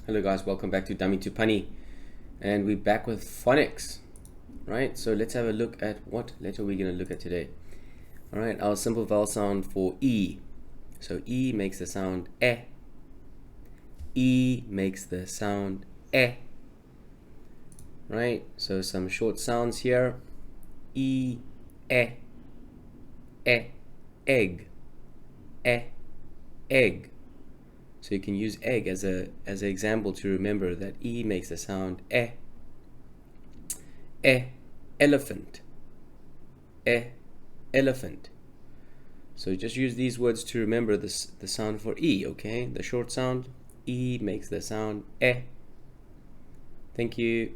Hello guys, welcome back to Dummy to Punny, and we're back with phonics. Right, so let's have a look at what letter we're going to look at today. Alright, our simple vowel sound for E. So E makes the sound E. E makes the sound E. Right, so some short sounds here. E, E, egg, egg. So you can use egg as an example to remember that E makes the sound E. Elephant, elephant. So just use these words to remember the sound for E, okay? The short sound, E makes the sound E. Thank you.